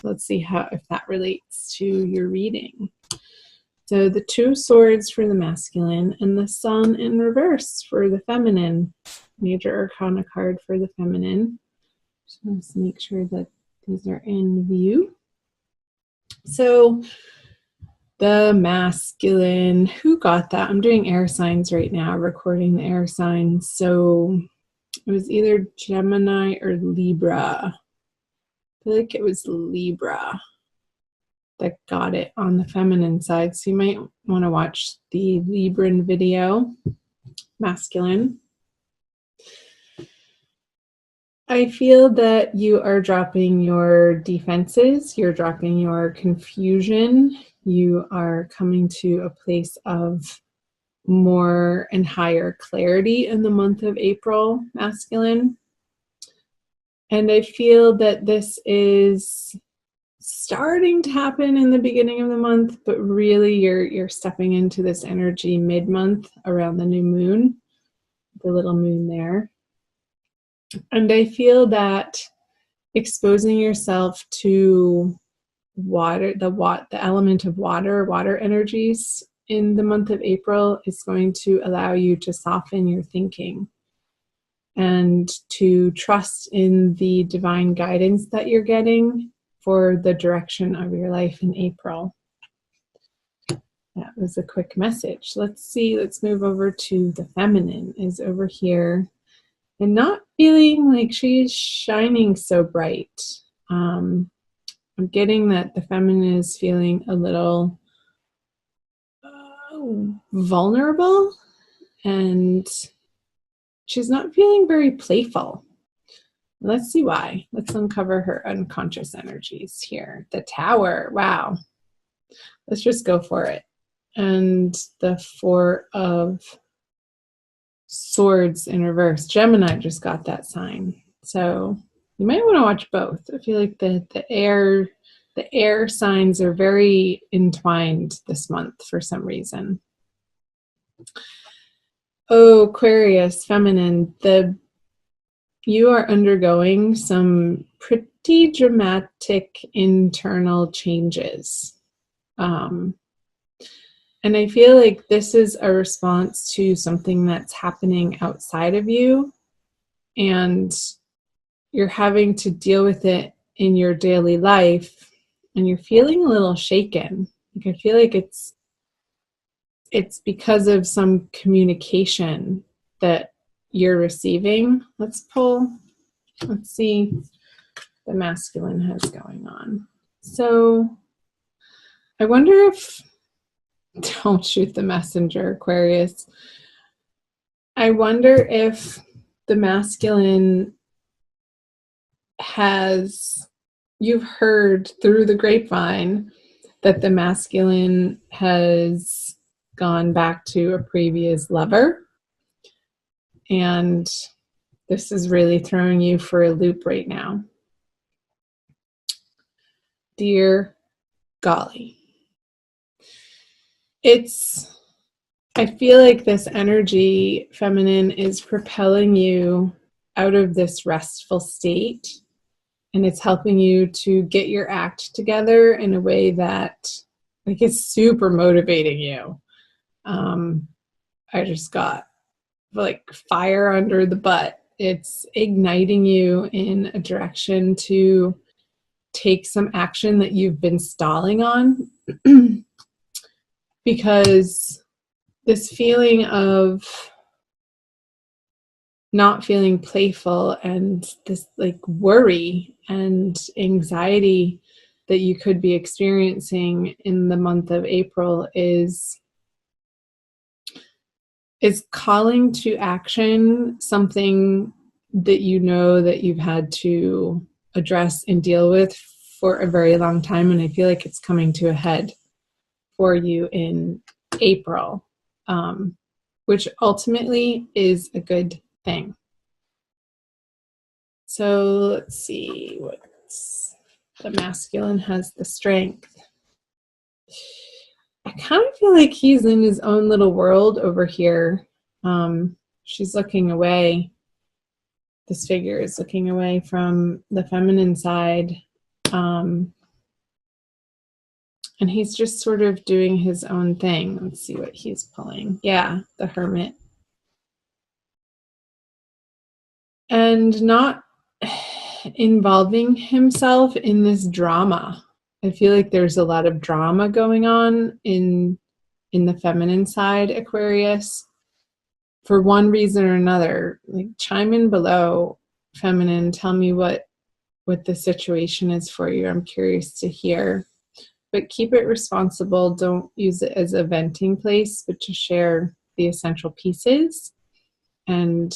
Let's see if that relates to your reading. So the Two Swords for the masculine and the Sun in reverse for the feminine. Major Arcana card for the feminine. Just want to make sure that these are in view. So the masculine, who got that? I'm doing air signs right now, recording the air signs. So it was either Gemini or Libra. I feel like it was Libra that got it on the feminine side. So you might want to watch the Libran video, masculine. I feel that you are dropping your defenses, you're dropping your confusion, you are coming to a place of more and higher clarity in the month of April, masculine. And I feel that this is starting to happen in the beginning of the month, but really you're stepping into this energy mid-month around the new moon, the little moon there. And I feel that exposing yourself to water, the element of water energies in the month of April is going to allow you to soften your thinking and to trust in the divine guidance that you're getting for the direction of your life in April. That was a quick message. Let's see, let's move over to the feminine is over here and not feeling like she's shining so bright. I'm getting that the feminine is feeling a little vulnerable and she's not feeling very playful. Let's see why. Let's uncover her unconscious energies here. The Tower. Wow. Let's just go for it. And the Four of Swords in reverse. Gemini just got that sign. So you might want to watch both. I feel like the air signs are very entwined this month for some reason. Oh, Aquarius, feminine. You are undergoing some pretty dramatic internal changes. And I feel like this is a response to something that's happening outside of you, and you're having to deal with it in your daily life, and you're feeling a little shaken. Like I feel like it's because of some communication that you're receiving. Let's see the masculine has going on. So I wonder if, don't shoot the messenger, Aquarius. I wonder if the masculine you've heard through the grapevine that the masculine has gone back to a previous lover. And this is really throwing you for a loop right now. Dear golly. I feel like this energy, feminine, is propelling you out of this restful state. And it's helping you to get your act together in a way that like it's super motivating you. I just got like fire under the butt. It's igniting you in a direction to take some action that you've been stalling on. Because this feeling of not feeling playful and this like worry and anxiety that you could be experiencing in the month of April is calling to action something that you know that you've had to address and deal with for a very long time. And I feel like it's coming to a head for you in April, which ultimately is a good thing. So let's see, what's the masculine has the Strength. I kind of feel like he's in his own little world over here. She's looking away. This figure is looking away from the feminine side. And he's just sort of doing his own thing. Let's see what he's pulling. Yeah, the Hermit. And not involving himself in this drama. I feel like there's a lot of drama going on in the feminine side, Aquarius. For one reason or another, like chime in below, feminine, tell me what the situation is for you. I'm curious to hear. But keep it responsible. Don't use it as a venting place, but to share the essential pieces. And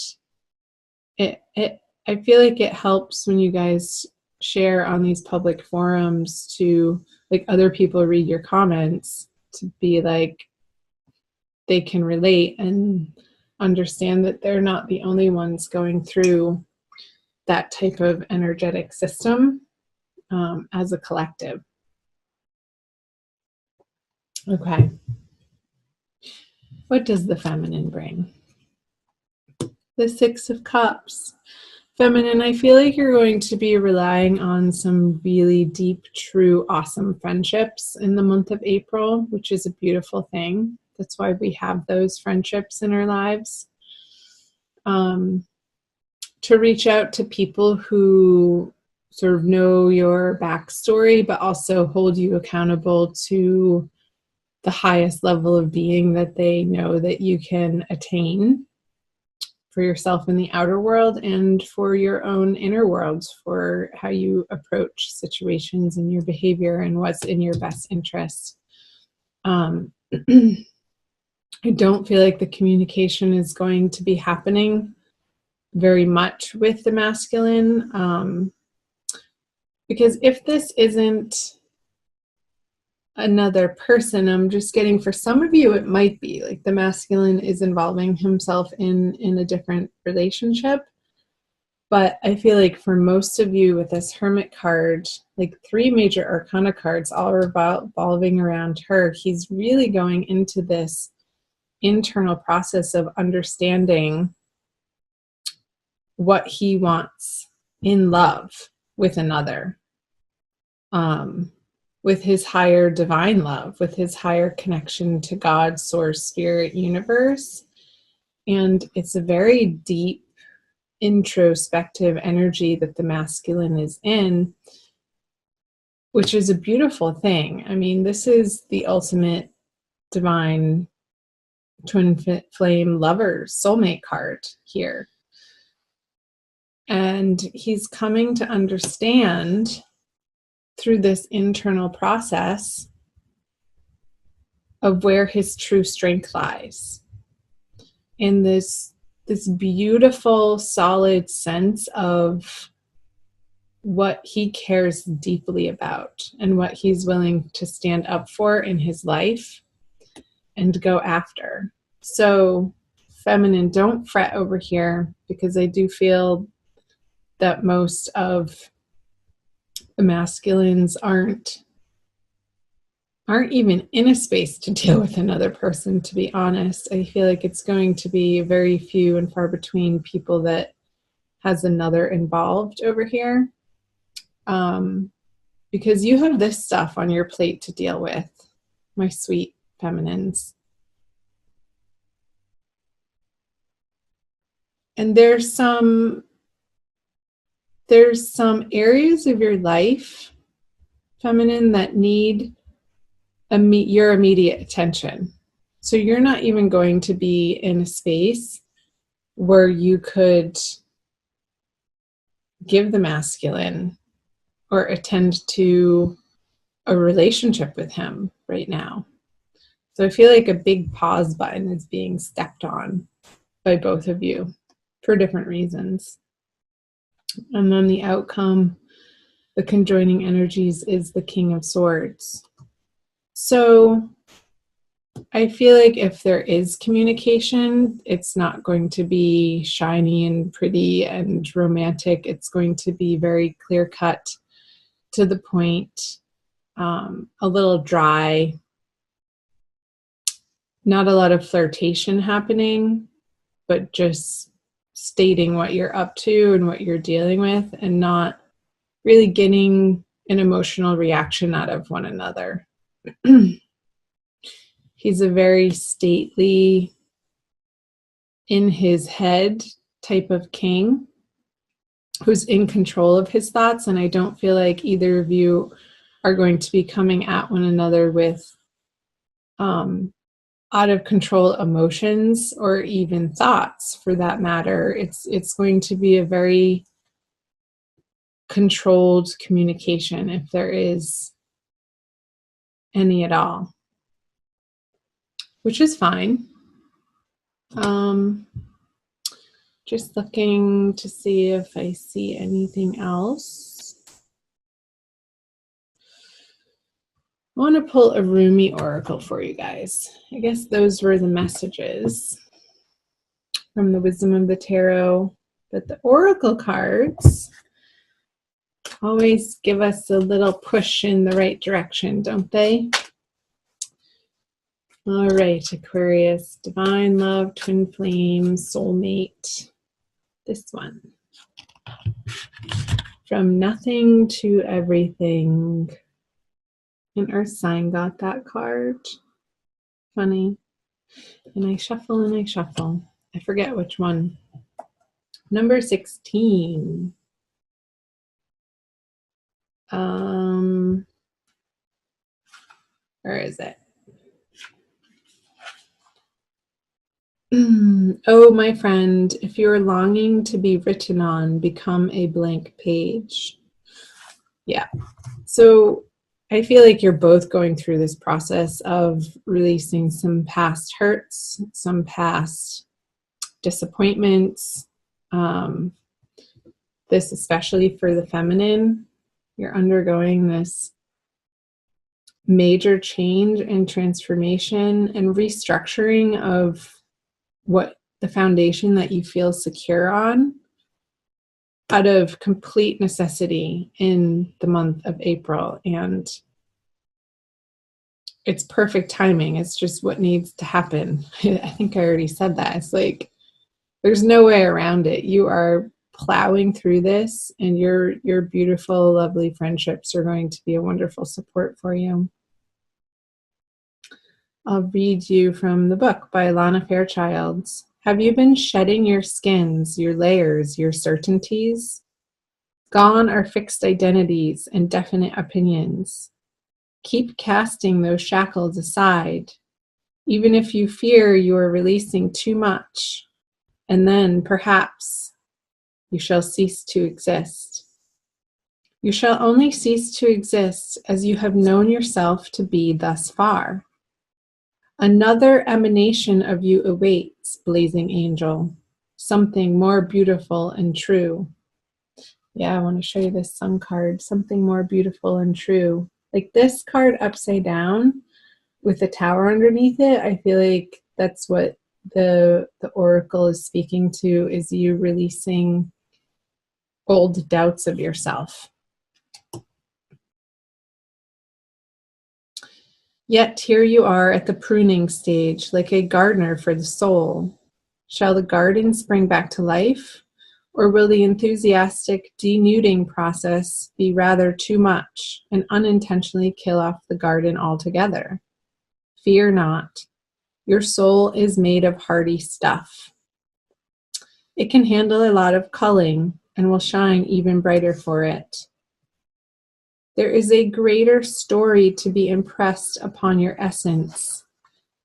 I feel like it helps when you guys share on these public forums to, like, other people read your comments, to be like, they can relate and understand that they're not the only ones going through that type of energetic system as a collective. Okay. What does the feminine bring? The Six of Cups. Feminine, I feel like you're going to be relying on some really deep, true, awesome friendships in the month of April, which is a beautiful thing. That's why we have those friendships in our lives. To reach out to people who sort of know your backstory, but also hold you accountable to the highest level of being that they know that you can attain for yourself in the outer world and for your own inner world, for how you approach situations and your behavior and what's in your best interest. I don't feel like the communication is going to be happening very much with the masculine, because if this isn't another person, I'm just getting, for some of you it might be like the masculine is involving himself in a different relationship. But I feel like for most of you with this Hermit card, like 3 major arcana cards all revolving around her, he's really going into this internal process of understanding what he wants in love with another, with his higher divine love, with his higher connection to God, source, spirit, universe. And it's a very deep, introspective energy that the masculine is in, which is a beautiful thing. I mean, this is the ultimate divine twin flame lover soulmate card here. And he's coming to understand through this internal process of where his true strength lies. In this beautiful, solid sense of what he cares deeply about and what he's willing to stand up for in his life and go after. So, feminine, don't fret over here, because I do feel that most of the masculines aren't even in a space to deal with another person, to be honest. I feel like it's going to be very few and far between people that has another involved over here, because you have this stuff on your plate to deal with, my sweet feminines. And there's some areas of your life, feminine, that need your immediate attention. So you're not even going to be in a space where you could give the masculine or attend to a relationship with him right now. So I feel like a big pause button is being stepped on by both of you for different reasons. And then the outcome, the conjoining energies, is the King of Swords. So I feel like if there is communication, it's not going to be shiny and pretty and romantic. It's going to be very clear-cut, to the point, a little dry, not a lot of flirtation happening, but just stating what you're up to and what you're dealing with, and not really getting an emotional reaction out of one another. He's a very stately, in his head type of king who's in control of his thoughts. And I don't feel like either of you are going to be coming at one another with out of control emotions or even thoughts for that matter. It's going to be a very controlled communication, if there is any at all, which is fine. Just looking to see if I see anything else. I want to pull a Rumi oracle for you guys. I guess those were the messages from the Wisdom of the Tarot. But the oracle cards always give us a little push in the right direction, don't they? All right, Aquarius, divine love, twin flame, soulmate. This one. From nothing to everything. An earth sign got that card. Funny. And I shuffle and I shuffle. I forget which one. Number 16. Where is it? Oh, my friend, if you're longing to be written on, become a blank page. Yeah. So I feel like you're both going through this process of releasing some past hurts, some past disappointments. This especially for the feminine. You're undergoing this major change and transformation and restructuring of what the foundation that you feel secure on out of complete necessity in the month of April. And it's perfect timing. It's just what needs to happen. I think I already said that. It's like, there's no way around it. You are plowing through this, and your beautiful, lovely friendships are going to be a wonderful support for you. I'll read you from the book by Lana Fairchild. Have you been shedding your skins, your layers, your certainties? Gone are fixed identities and definite opinions. Keep casting those shackles aside, even if you fear you are releasing too much, and then perhaps you shall cease to exist. You shall only cease to exist as you have known yourself to be thus far. Another emanation of you awaits, blazing angel, something more beautiful and true. Yeah, I want to show you this sun card, something more beautiful and true. Like this card upside down with the tower underneath it, I feel like that's what the oracle is speaking to, is you releasing old doubts of yourself. Yet here you are at the pruning stage, like a gardener for the soul. Shall the garden spring back to life, or will the enthusiastic denuding process be rather too much and unintentionally kill off the garden altogether? Fear not. Your soul is made of hardy stuff. It can handle a lot of culling and will shine even brighter for it. There is a greater story to be impressed upon your essence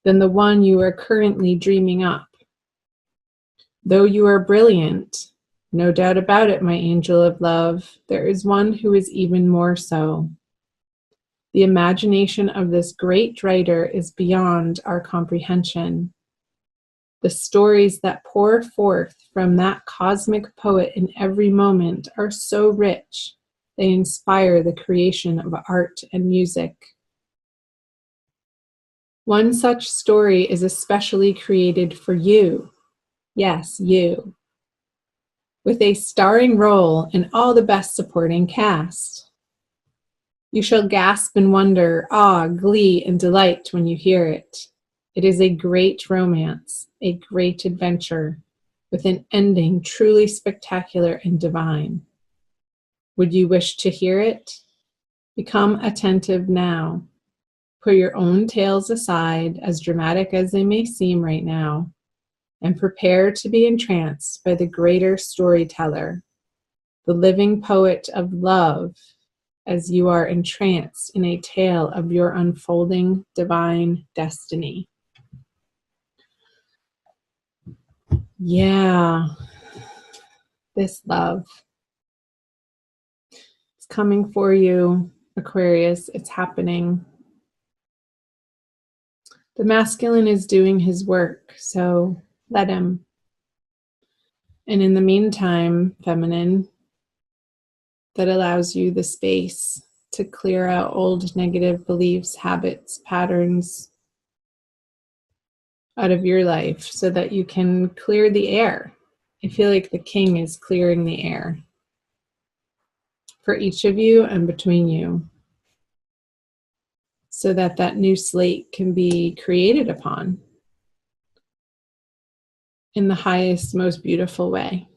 than the one you are currently dreaming up. Though you are brilliant, no doubt about it, my angel of love, there is one who is even more so. The imagination of this great writer is beyond our comprehension. The stories that pour forth from that cosmic poet in every moment are so rich, they inspire the creation of art and music. One such story is especially created for you. Yes, you. With a starring role in all the best supporting cast. You shall gasp in wonder, awe, glee, and delight when you hear it. It is a great romance, a great adventure, with an ending truly spectacular and divine. Would you wish to hear it? Become attentive now. Put your own tales aside, as dramatic as they may seem right now, and prepare to be entranced by the greater storyteller, the living poet of love, as you are entranced in a tale of your unfolding divine destiny. Yeah, this love. It's coming for you, Aquarius. It's happening. The masculine is doing his work, so let him. And in the meantime, feminine, that allows you the space to clear out old negative beliefs, habits, patterns out of your life so that you can clear the air. I feel like the king is clearing the air for each of you and between you, so that that new slate can be created upon in the highest, most beautiful way.